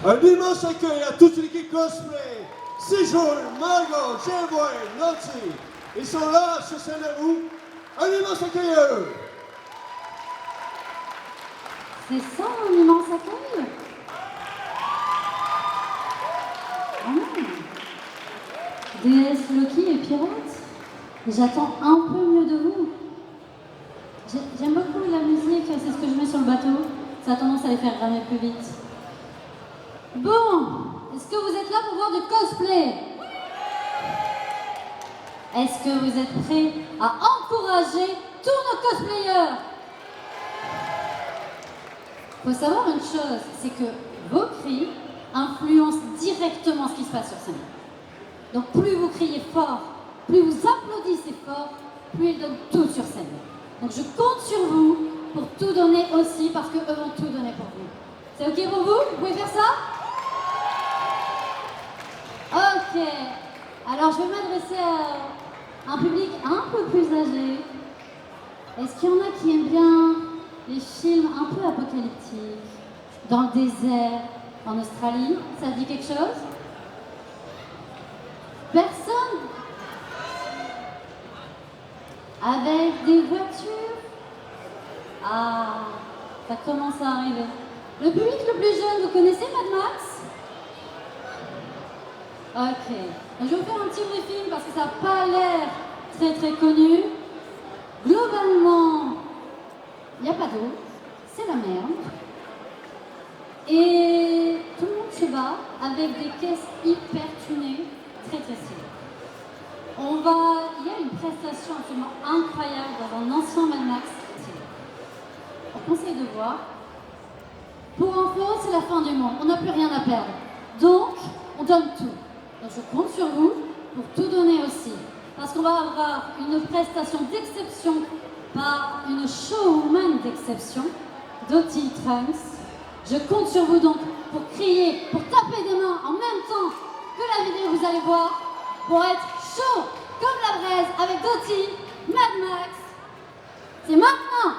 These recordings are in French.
Un immense accueil à toute l'équipe cosplay. Séjour, Margot, Jervoy, Nancy. Ils sont là, sur scène à vous. Un immense accueil à eux. C'est ça, un immense accueil? Déesse Loki et pirate? J'attends un peu mieux de vous. J'aime beaucoup la musique, c'est ce que je mets sur le bateau. Ça a tendance à les faire ramer plus vite. Bon, est-ce que vous êtes là pour voir du cosplay? Est-ce que vous êtes prêts à encourager tous nos cosplayers? Il faut savoir une chose, c'est que vos cris influencent directement ce qui se passe sur scène. Donc plus vous criez fort, plus vous applaudissez fort, plus ils donnent tout sur scène. Donc je compte sur vous pour tout donner aussi, parce qu'eux vont tout donner pour vous. C'est ok pour vous? Vous pouvez faire ça? Ok. Alors je vais m'adresser à un public un peu plus âgé. Est-ce qu'il y en a qui aiment bien les films un peu apocalyptiques, dans le désert, en Australie? Ça dit quelque chose? Personne? Avec des voitures? Ah, ça commence à arriver. Le public le plus jeune, vous connaissez Mad Max? Ok. Je vais vous faire un petit briefing parce que ça n'a pas l'air très très connu. Globalement, il n'y a pas d'eau, c'est la merde. Et tout le monde se bat avec des caisses hyper tunées, très très stylées. Il y a une prestation absolument incroyable dans un ancien Mad Max. On conseille de voir. Pour info, c'est la fin du monde, on n'a plus rien à perdre. Donc, on donne tout. Donc je compte sur vous pour tout donner aussi. Parce qu'on va avoir une prestation d'exception par une showwoman d'exception, Dottie Trunks. Je compte sur vous donc pour crier, pour taper des mains en même temps que la vidéo que vous allez voir, pour être chaud comme la braise avec Dottie, Mad Max. C'est maintenant!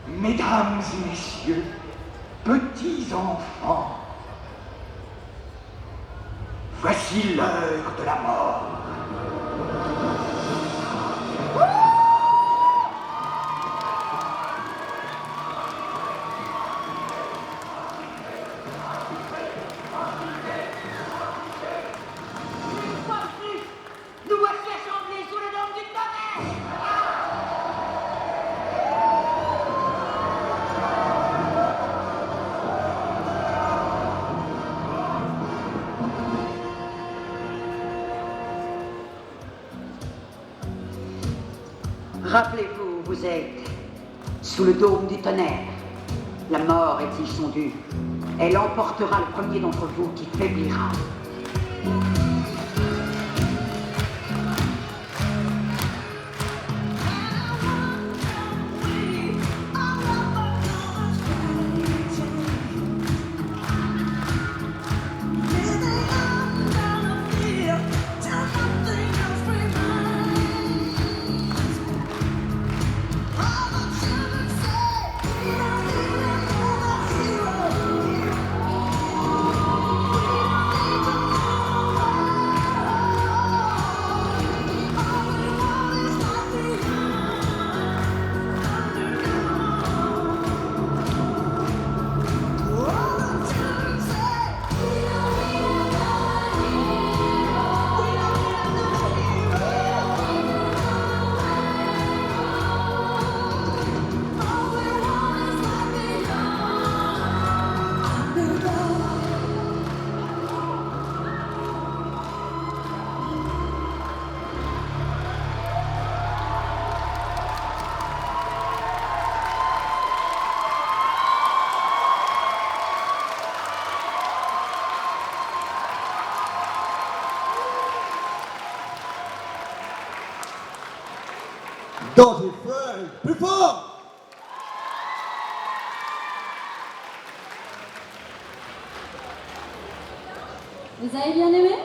Mesdames et messieurs, petits enfants, voici l'heure de la mort. Nous voici assemblés sous le dôme du tonnerre. Rappelez-vous, vous êtes sous le dôme du tonnerre. La mort est descendue. Elle emportera le premier d'entre vous qui faiblira. Dottie Frank, plus fort! Vous avez bien aimé?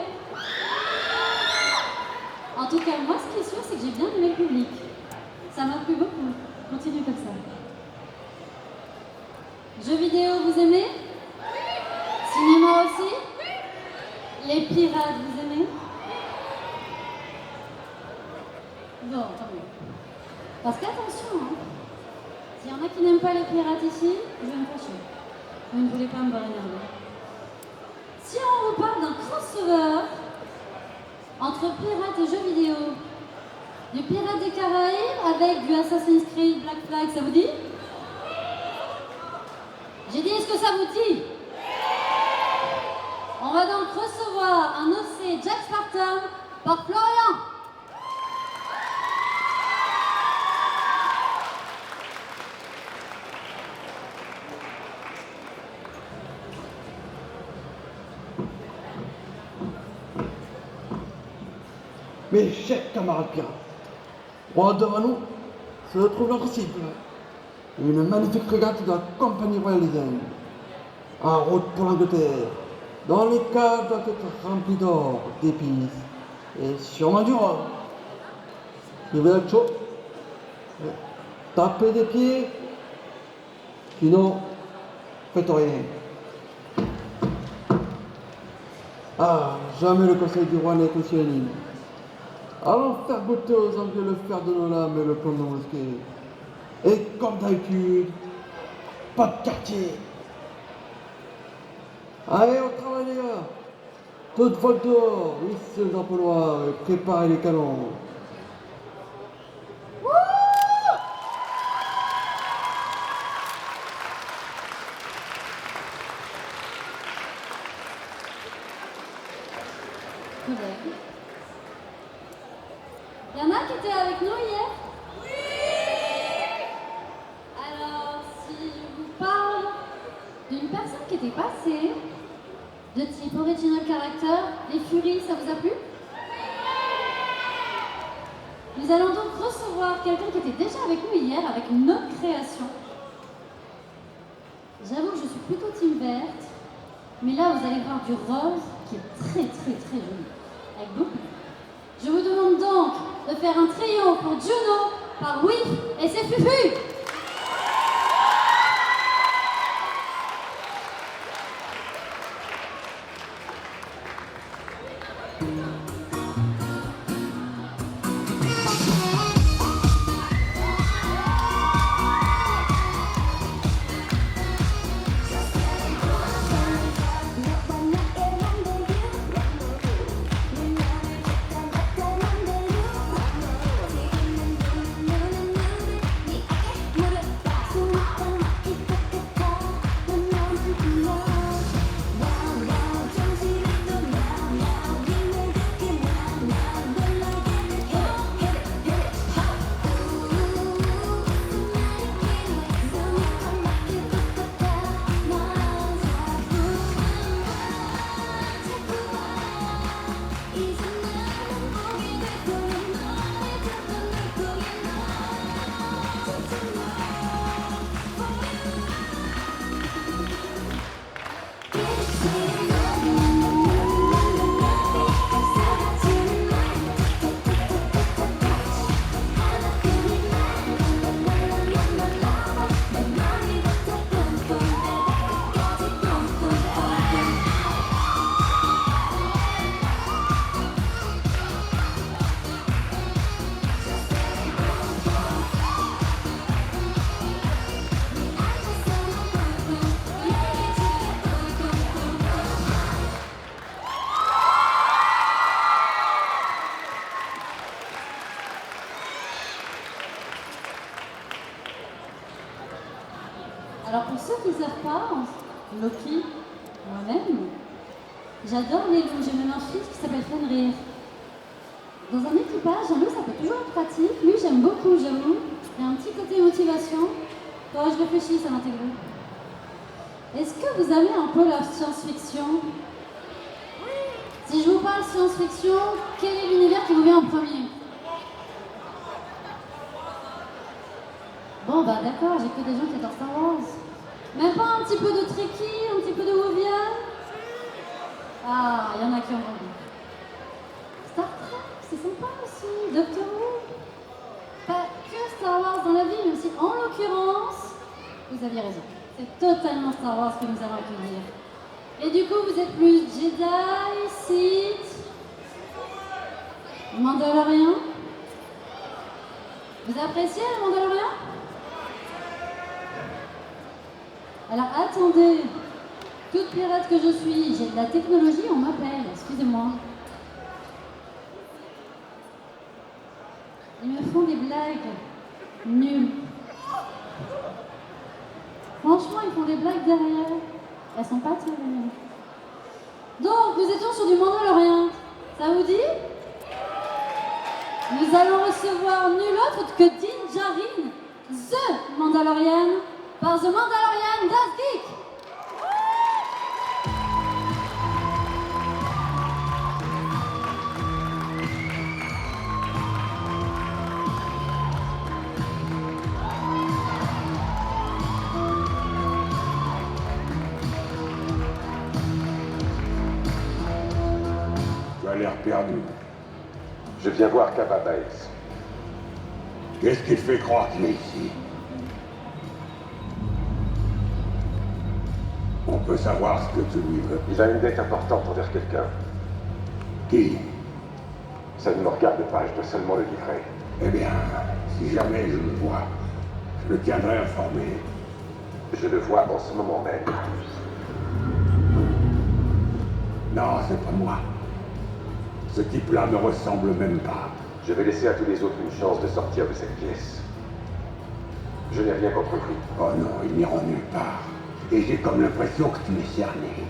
pirates, vous aimez? Bon, tant mieux. Parce qu'attention, hein, s'il y en a qui n'aiment pas les pirates ici, je vais me fâcher. Vous ne voulez pas me voir énerver. Si on vous parle d'un crossover entre pirates et jeux vidéo, du Pirates des Caraïbes avec du Assassin's Creed Black Flag, ça vous dit? J'ai dit, est-ce que ça vous dit? On va donc recevoir un OC Jack Spartan par Florian. Mes chers camarades pirates, droit devant nous se trouve notre cible, une magnifique régate de la Compagnie Royale des Indes, en route pour l'Angleterre, dont les caves doivent être remplies d'or, d'épices et sûrement du rhum. Si vous êtes chaud, tapez des pieds, sinon, faites rien. Ah, jamais le conseil du roi n'est aussi unanime. Allons faire goûter aux Anglais le fer de nos lames et le plomb de nos mosquées. Et comme d'habitude, pas de quartier. Allez, au travail les gars. Toute faute dehors, hissez le drapeau noir et préparez les canons. Collègues. Il y en a qui étaient avec nous hier? Oui! Alors, si je vous parle d'une personne qui était passée, de type original character, les Furies, ça vous a plu? Nous allons donc recevoir quelqu'un qui était déjà avec nous hier, avec une autre création. J'avoue que je suis plutôt team verte, mais là vous allez voir du rose qui est très joli, avec beaucoup. Je vous demande donc de faire un triomphe pour Juno par Whiff et ses Fufu. Alors pour ceux qui ne savent pas, Loki, moi-même, j'adore les loups. J'ai même un fils qui s'appelle Fenrir. Dans un équipage, un loup ça peut toujours être pratique. Lui j'aime beaucoup, j'avoue. Il y a un petit côté motivation. Quand je réfléchis, ça m'intègre. Est-ce que vous avez un peu la science-fiction? Si je vous parle science-fiction, quel est l'univers qui vous vient en premier? Bon bah d'accord, j'ai que des gens qui adorent Star Wars. Même pas un petit peu de Trekkie, un petit peu de Wovia? Ah, il y en a qui ont envie. Star Trek, c'est sympa aussi. Doctor Who. Pas que Star Wars dans la vie, mais aussi en l'occurrence, vous aviez raison. C'est totalement Star Wars que nous allons accueillir. Et du coup, vous êtes plus Jedi, seat. Mandalorian. Vous appréciez le Mandalorian? Alors attendez, toute pirate que je suis, j'ai de la technologie, on m'appelle, excusez-moi. Ils me font des blagues nulles. Franchement, ils font des blagues derrière. Elles sont pas terribles. Donc, nous étions sur du Mandalorian. Ça vous dit? Nous allons recevoir nul autre que Din Djarin, The Mandalorian, par The Mandalorian Das Geek. Tu as l'air perdu. Je viens voir Cava Baez. Qu'est-ce qui te fait croire qu'il est ici? On peut savoir ce que tu lui veux. Il a une dette importante envers quelqu'un. Qui? Ça ne me regarde pas, je dois seulement le livrer. Eh bien, si jamais je le vois, je le tiendrai informé. Je le vois en ce moment même. Non, c'est pas moi. Ce type-là me ressemble même pas. Je vais laisser à tous les autres une chance de sortir de cette pièce. Je n'ai rien contre vous. Oh non, ils n'iront nulle part. Et j'ai comme l'impression que tu es cerné.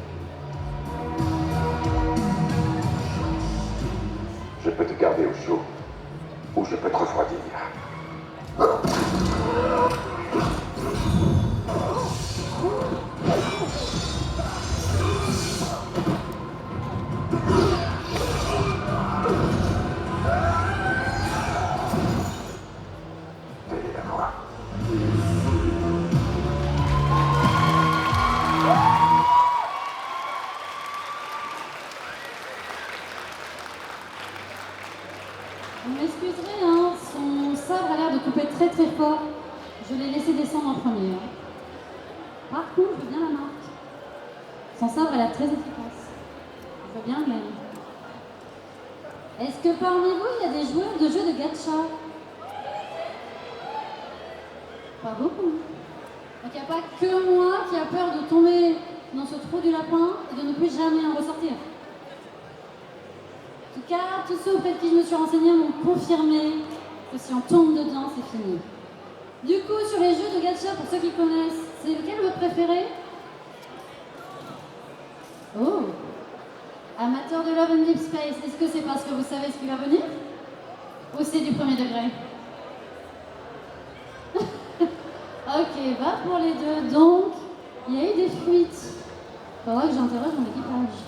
Je peux te garder au chaud, ou je peux te refroidir. Telle est la voie. Vous m'excuserez, hein, son sabre a l'air de couper très très fort. Je l'ai laissé descendre en premier. Hein. Par contre, je veux bien la marque. Son sabre a l'air très efficace. Je veux bien le gagner. Est-ce que parmi vous, il y a des joueurs de jeux de gacha? Pas beaucoup. Donc il n'y a pas que moi qui a peur de tomber dans ce trou du lapin et de ne plus jamais en ressortir. En tout cas, tous ceux auprès de qui je me suis renseignée m'ont confirmé que si on tombe dedans, c'est fini. Du coup, sur les jeux de gacha, pour ceux qui connaissent, c'est lequel votre préféré? Oh! Amateur de Love and Deep Space, est-ce que c'est parce que vous savez ce qui va venir? Ou c'est du premier degré? Ok, va pour les deux. Donc, il y a eu des fuites. Faudra que j'interroge mon équipage.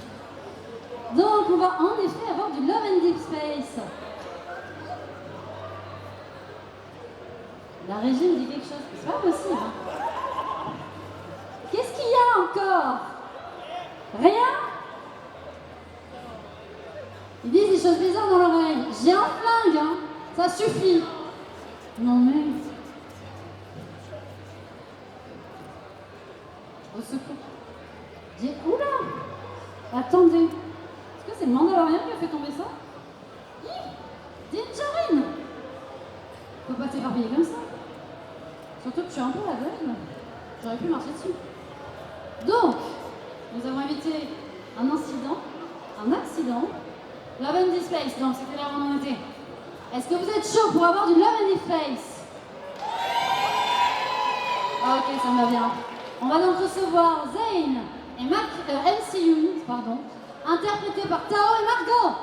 Donc, on va en effet avoir du Love and Deep Space. La régie me dit quelque chose. C'est pas possible. Hein. Qu'est-ce qu'il y a encore? Rien? Ils disent des choses bizarres dans l'oreille. J'ai un flingue, hein. Ça suffit. Non mais... Au secours. Oula! Attendez. Est-ce que c'est le Mandalorian qui a fait tomber ça? Din Djarin! Faut pas t'éparpiller comme ça. Surtout que je suis un peu aveugle. J'aurais pu marcher dessus. Donc, nous avons évité un incident, un accident. Love and Deep Space, donc c'était là où on en était. Est-ce que vous êtes chaud pour avoir du Love and Deep Space? Ok, ça me va bien. On va donc recevoir Zane et MC Yoon, pardon, interprétés par Tao et Margot.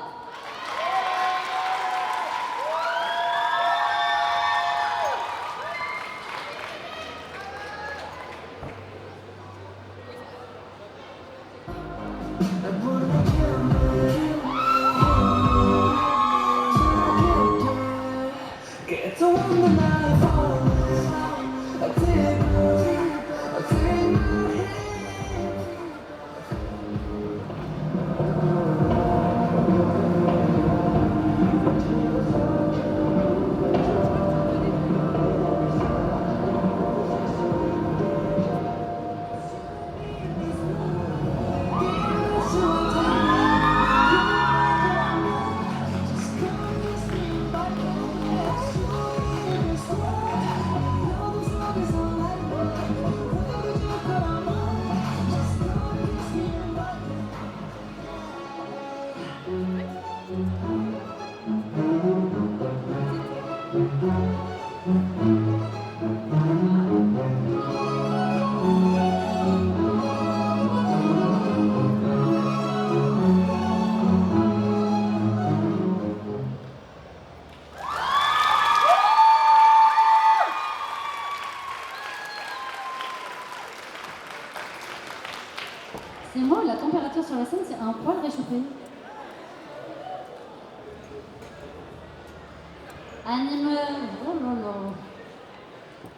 Animeur, oh là là.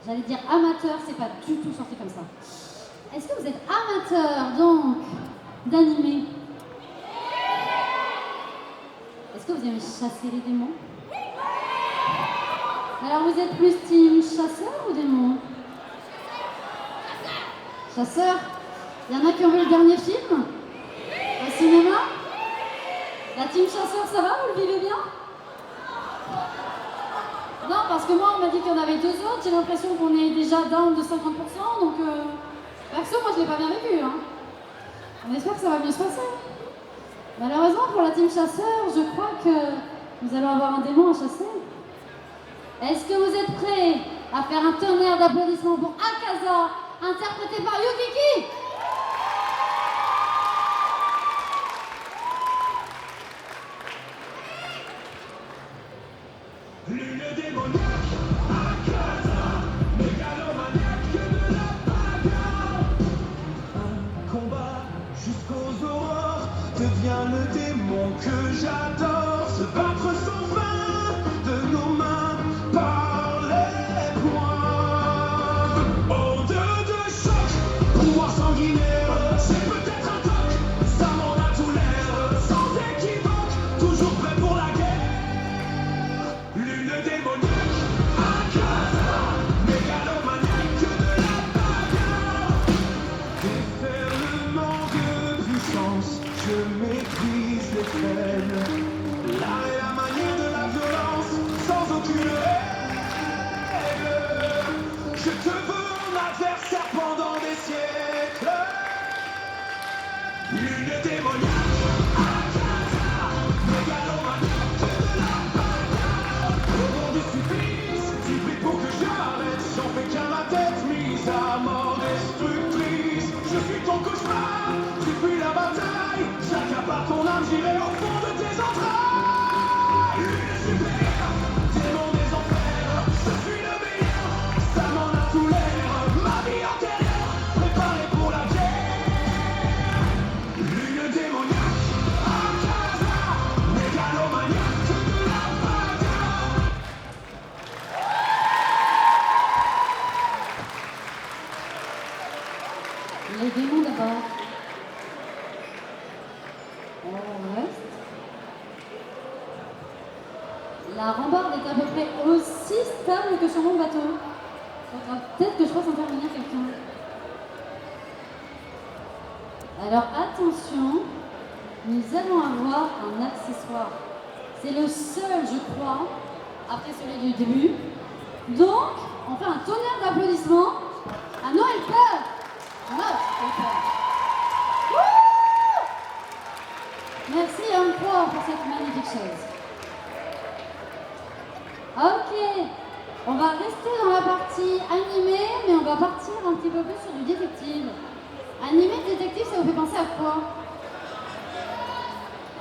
J'allais dire amateur, c'est pas du tout sorti comme ça. Est-ce que vous êtes amateur, donc, d'animer? Est-ce que vous aimez chasser les démons? Alors vous êtes plus team chasseur ou démon? Chasseur? Il y en a qui ont vu le dernier film? Au cinéma? La team chasseur, ça va? Vous le vivez bien? Non, parce que moi, on m'a dit qu'il y en avait 2 autres. J'ai l'impression qu'on est déjà down de 50%. Donc, perso, moi, je l'ai pas bien vécu. Hein. On espère que ça va mieux se passer. Malheureusement, pour la team chasseur, je crois que nous allons avoir un démon à chasser. Est-ce que vous êtes prêts à faire un tonnerre d'applaudissements pour Akaza, interprété par Yukiki? Lune démoniaque, Akaza, mégalomaniaque de la bagarre. Un combat jusqu'aux aurores devient le démon que j'adore. Se battre sans fin de nos mains par les poings. Onde de choc, pouvoir sanguinaire, c'est peut-être un toc, ça m'en a tout l'air, sans équivoque, toujours prêt pour la guerre. Lune démoniaque, Akaza, mégalomaniaque de la bagarre. Déferlement de puissance, je maîtrise les peines. L'art et la manière de la violence, sans aucune règle. Je te veux mon adversaire pendant des siècles. Lune démoniaque, Akaza, mégalomaniaque de la bagarre. Au nom du supplice, tu pries pour que j'arrête. J'en fais qu'à ma tête mise à mort destructrice. Je suis ton cauchemar, tu fuis la bataille. J'accapare ton âme, j'irai au fond de tes entrailles. Lune super, démon des enfers, je suis le meilleur, ça m'en a tout l'air. Ma vie antérieure, préparée pour la guerre. Lune démoniaque, Akaza, mégalomaniaque de la bagarre. Les démons d'abord. On reste. La rambarde est à peu près aussi stable que sur mon bateau. Faudra peut-être que je fasse intervenir quelqu'un. Alors attention, nous allons avoir un accessoire. C'est le seul, je crois, après celui du début. Donc, on fait un tonnerre d'applaudissements à Noël Peur. Merci encore pour cette magnifique chose. Ok, on va rester dans la partie animée, mais on va partir un petit peu plus sur du détective. Animé, détective, ça vous fait penser à quoi?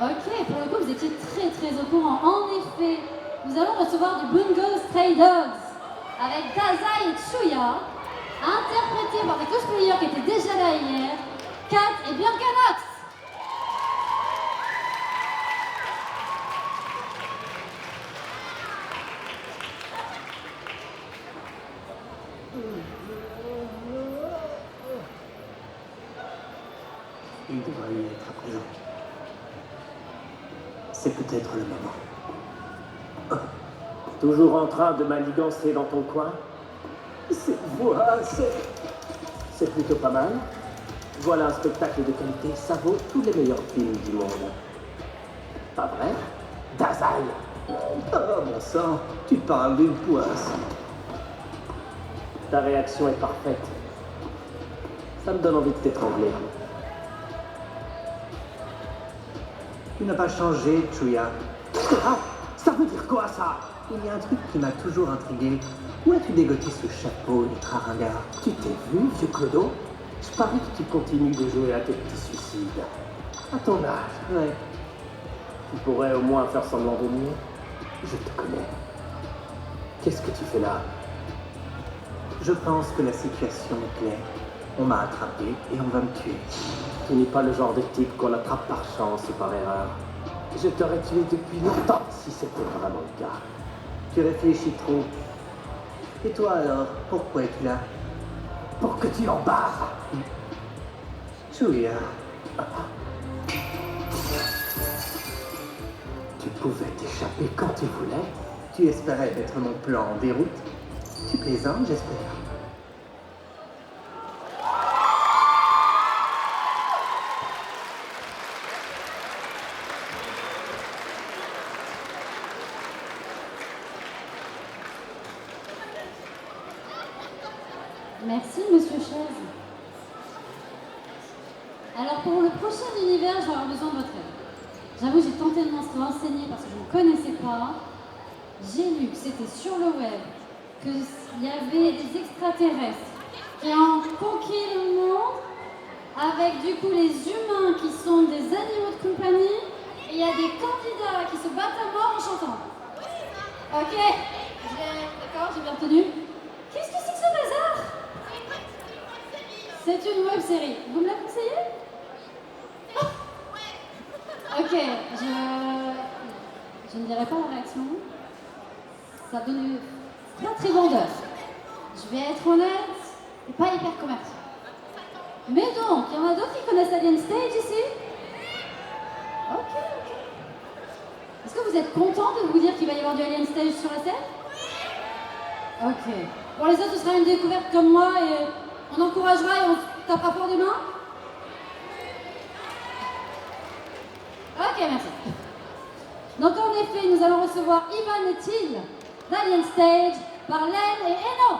Ok, pour le coup, vous étiez très au courant. En effet, nous allons recevoir du Bungo Stray Dogs avec Dazai et Tsuya, interprétés par des cosplayers qui étaient déjà là hier, Kat et Bianca Nox. Il devrait y être à présent. C'est peut-être le moment. Toujours en train de manigancer dans ton coin? Cette voix, C'est plutôt pas mal. Voilà un spectacle de qualité, ça vaut tous les meilleurs films du monde. Pas vrai? Dazai! oh mon sang, tu parles d'une poisse. Ta réaction est parfaite. Ça me donne envie de t'étrangler. Tu n'as pas changé, Tsuya. Ah, ça veut dire quoi, ça? Il y a un truc qui m'a toujours intrigué. Où as-tu dégoté ce chapeau ultra ringard? Tu t'es vu, vieux Clodo? Je parie que tu continues de jouer à tes petits suicides. À ton âge. Ouais. Tu pourrais au moins faire semblant de nier. Je te connais. Qu'est-ce que tu fais là? Je pense que la situation est claire. On m'a attrapé et on va me tuer. Tu n'es pas le genre de type qu'on attrape par chance ou par erreur. Je t'aurais tué depuis longtemps si c'était vraiment le cas. Tu réfléchis trop. Et toi alors, pourquoi es-tu là? Pour que tu en baves. Julia. Tu pouvais t'échapper quand tu voulais. Tu espérais mettre mon plan en déroute. Tu plaisantes, j'espère. Merci, Monsieur Chaise. Alors, pour le prochain univers, je vais avoir besoin de votre aide. J'avoue, j'ai tenté de m'en renseigner parce que je ne connaissais pas. J'ai lu que c'était sur le web, qu'il y avait des extraterrestres qui ont conquis le monde avec du coup les humains qui sont des animaux de compagnie et il y a des candidats qui se battent à mort en chantant. Ok, d'accord, j'ai bien retenu. Qu'est-ce que c'est que ce bazar? C'est une web série. Vous me la conseillez? Ok, je ne dirai pas la réaction. Ça donne pas très vendeur. Je vais être honnête, et pas hyper commercial. Mais donc, il y en a d'autres qui connaissent Alien Stage ici? Ok. Est-ce que vous êtes content de vous dire qu'il va y avoir du Alien Stage sur la scène? Ok. Pour les autres, ce sera une découverte comme moi et on encouragera et on tapera fort des mains? Ok, merci. Donc en effet, nous allons recevoir Ivan et Till d'Alien Stage par Len et Eno.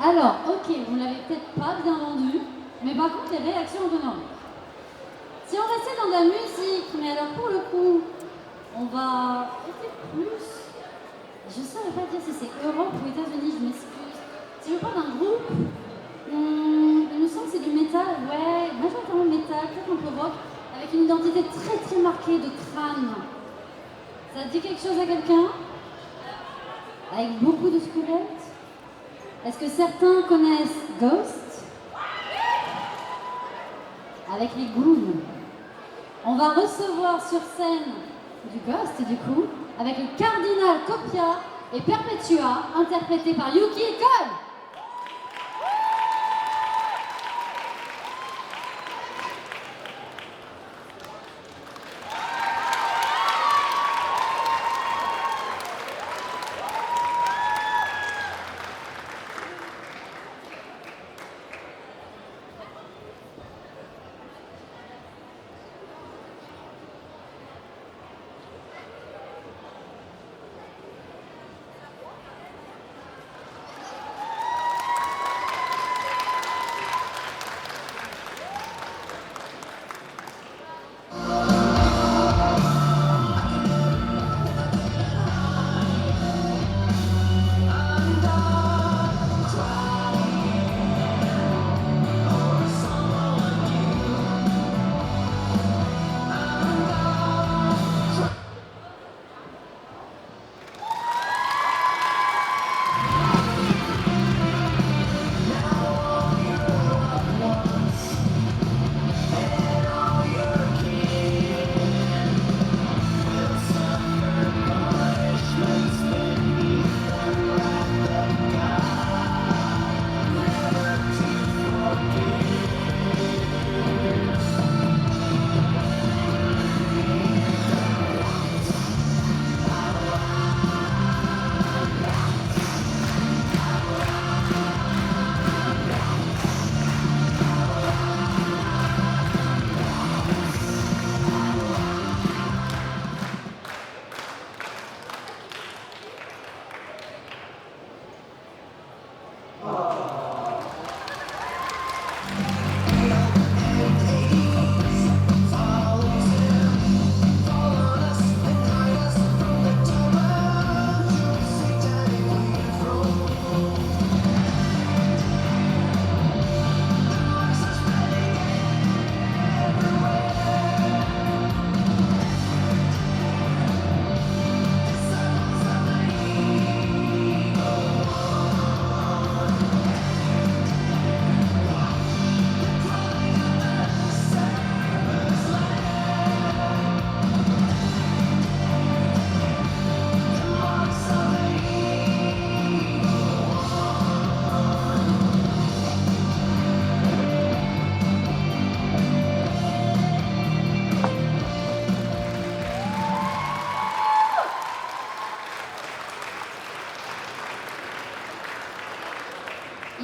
Alors, ok, vous ne l'avez peut-être pas bien vendu, mais par contre, les réactions ont donné envie. Si on restait dans de la musique, mais alors pour le coup, on va peut-être plus. Je ne saurais pas dire si c'est Europe ou États-Unis, je m'excuse. Si je parle d'un groupe, il me semble que c'est du métal, ouais, majoritairement métal, peut-être un peu rock, avec une identité très très marquée de crâne. Ça dit quelque chose à quelqu'un? Avec beaucoup de squelettes? Est-ce que certains connaissent Ghost? Avec les Goons. On va recevoir sur scène du Ghost, du coup, avec le Cardinal Copia et Perpetua, interprétée par Yuki et Kon.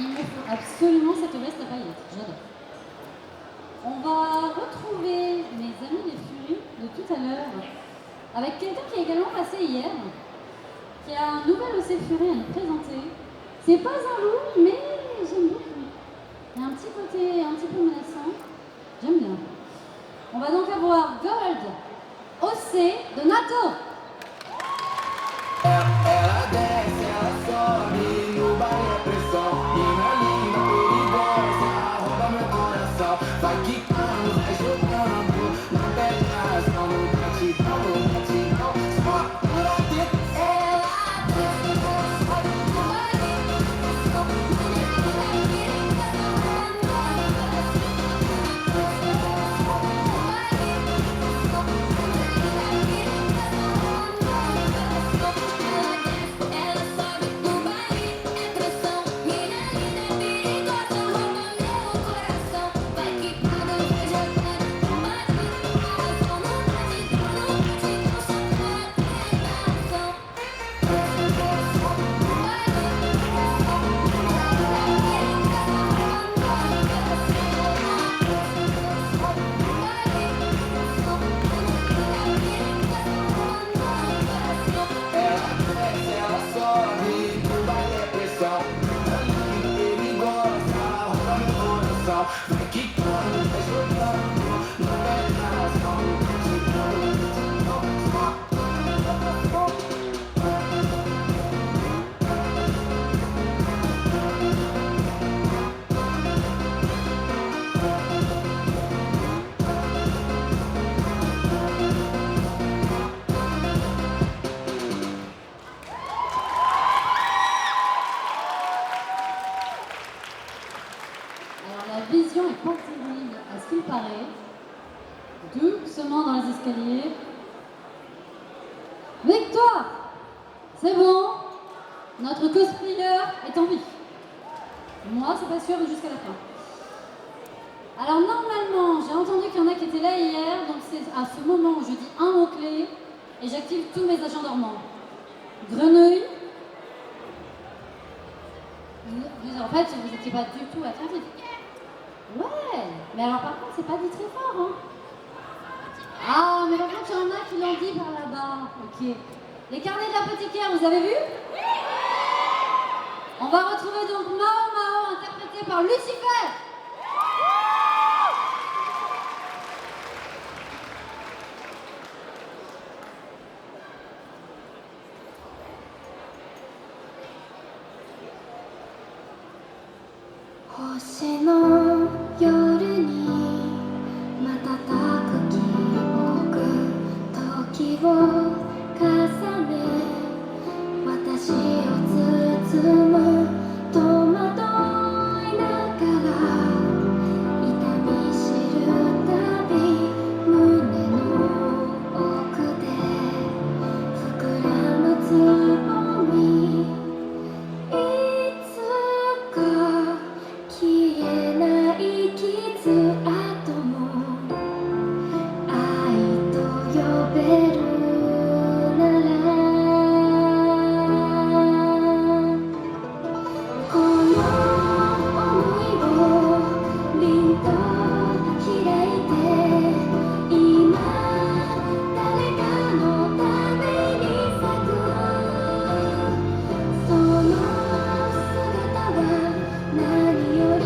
Il me faut absolument cette veste à paillettes, j'adore. On va retrouver mes amis les Furies de tout à l'heure avec quelqu'un qui est également passé hier, qui a un nouvel OC Fury à nous présenter. C'est pas un loup, mais j'aime beaucoup. Il y a un petit côté un petit peu menaçant, j'aime bien. On va donc avoir Gold, OC de Nato. Ela desce, ela sobe, no baile é pressão. Mina linda, perigosa, rouba meu coração. Vai quicando, vai jogando, não perde a razão. No batidão, só pula dentro. Ela desce, ela sobe, no baile é pressão. Mina linda, perigosa, rouba meu coração. Vai quicando, vai jogando, não perde a razão. No batidão, só pula Alors la vision est pas terrible à ce qu'il paraît. Doucement dans les escaliers. Victoire! C'est bon, Notre cosplayer est en vie. Moi, c'est pas sûr, mais jusqu'à la fin. Alors normalement, j'ai entendu qu'il y en a qui étaient là hier, donc c'est à ce moment où je dis un mot-clé et j'active tous mes agents dormants. Grenouille. En fait, vous n'étiez pas du tout attentifs. Ouais, mais alors par contre, c'est pas dit très fort, hein. Ah, mais par contre, il y en a qui l'ont dit par là-bas. Ok. Les carnets de l'apothicaire, vous avez vu? On va retrouver donc Mao Mao, interprété par Lucifer. Hoshi no yoru ni matataku kimoku toki wo kasane watashi o tsutsumu tomadoi nagara itami shiru tabi mune no oku de fukuramu tsubomi itsuka 消えない傷跡も愛と呼べるならこの想いを凛と開いて今誰かのために咲くその姿は何より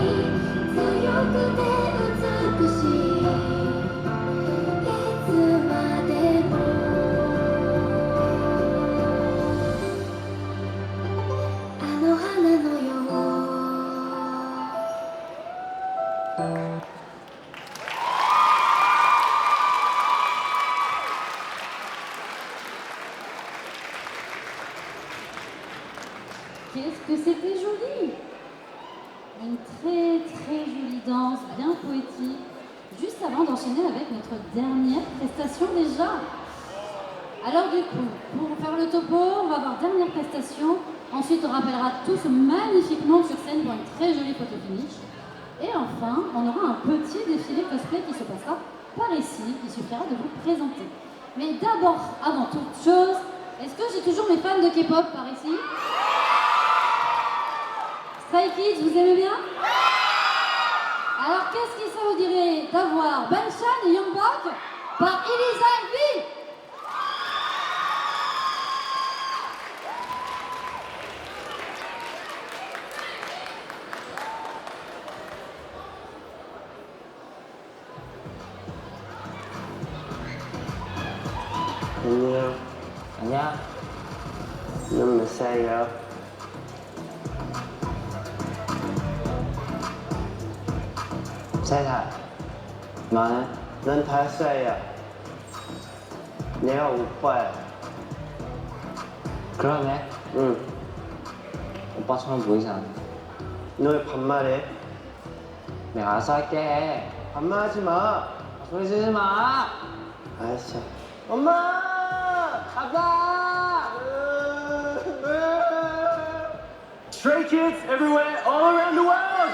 強くて美しいいつまでもあの花のよう Qu'est-ce que c'était joli! Une très très jolie danse, bien poétique, juste avant d'enchaîner avec notre dernière prestation déjà. Alors du coup, pour faire le topo, on va voir dernière prestation, ensuite on rappellera tous magnifiquement sur scène pour une très jolie photo finish. Et enfin, on aura un petit défilé cosplay qui se passera par ici, il suffira de vous présenter. Mais d'abord, avant toute chose, est-ce que j'ai toujours mes fans de K-pop par ici? Stray Kids, vous aimez bien? Alors qu'est-ce que ça vous dirait d'avoir Banshan et Youngbok par Elisa et V? 안녕. 안녕. 넌 몇 살이야? 세 살. 너는? 넌 5살이야. 내가 오빠야. 그러네. 응. 오빠처럼 보이지 않아. 너 왜 반말해? 내가 알아서 할게. 반말하지 마. 소리 지르지 마. 알았어. 엄마! 아빠! Stray Kids everywhere, all around the world!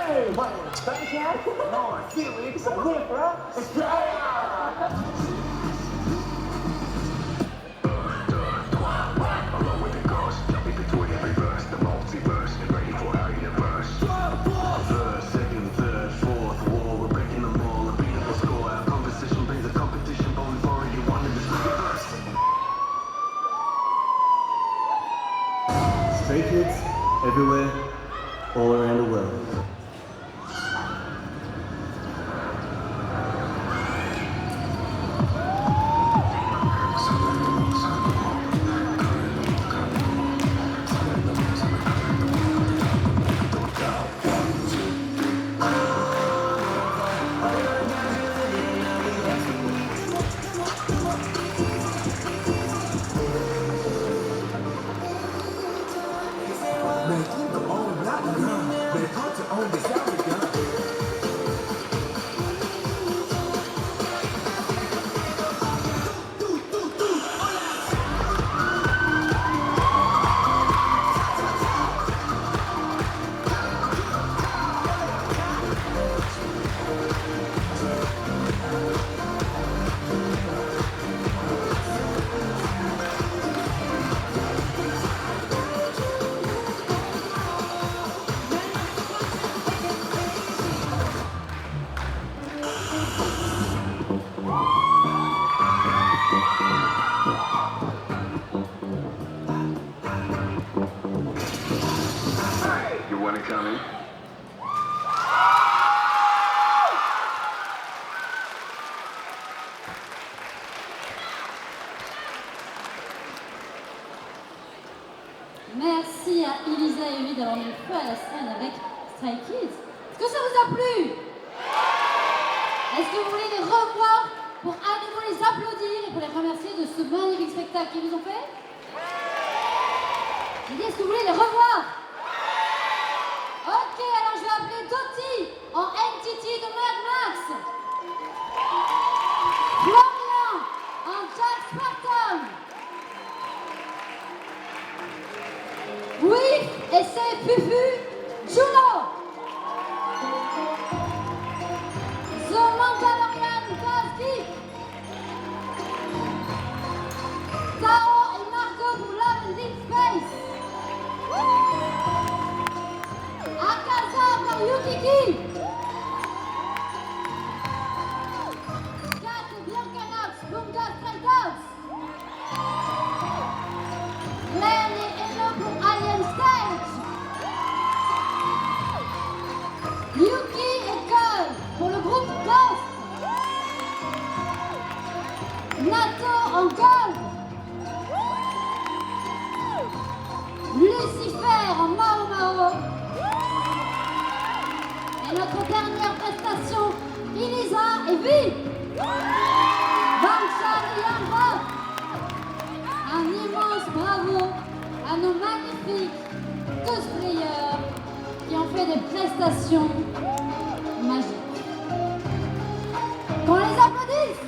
Hey, what? Bankhead? No, Felix, Libra, Australia! Stray Kids everywhere, all around the world. Charlie. Merci à Elisa et Evie d'avoir mis le feu à la scène avec Stray Kids. Est-ce que ça vous a plu? Est-ce que vous voulez les revoir pour à nouveau les applaudir et pour les remercier de ce magnifique spectacle qu'ils nous ont fait? J'ai dit, est-ce que vous voulez les revoir? Ok, alors je vais appeler Dottie en NTT de Mad Max. Florian en Jack Spartan. Oui, et c'est Fufu Juno. The Mandalorian Kowski. Tao et Margot pour Love and Deep Space. Akaza par Yukiki. Kat et Bianca Knox, Bunga Stray Dogs. Glenn et Hello pour Alien Stage. Yuki et Cole pour le groupe Ghost. Nato en gold. Lucifer en Mao Mao. Et notre dernière prestation, Elisa et Vi. Bangshan et Yamba. Un immense bravo à nos magnifiques cosplayers qui ont fait des prestations magiques. Qu'on les applaudisse!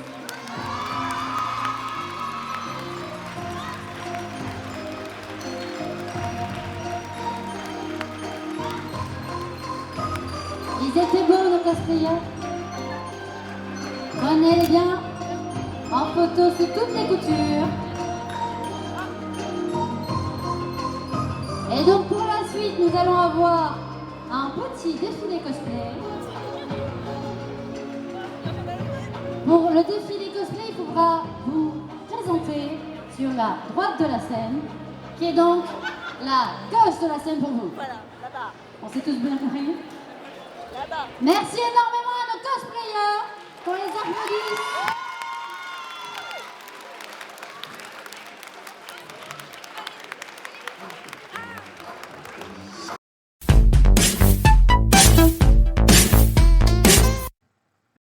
Ils étaient beaux nos cosplayers. Prenez-les bien en photo sous toutes les coutures. Et donc pour la suite, nous allons avoir un petit défilé cosplay. Pour le défilé cosplay, il faudra vous présenter sur la droite de la scène, qui est donc la gauche de la scène pour vous. Voilà, là-bas. On s'est tous bien compris? Là-bas. Merci énormément à nos cosplayers, qu'on les applaudisse.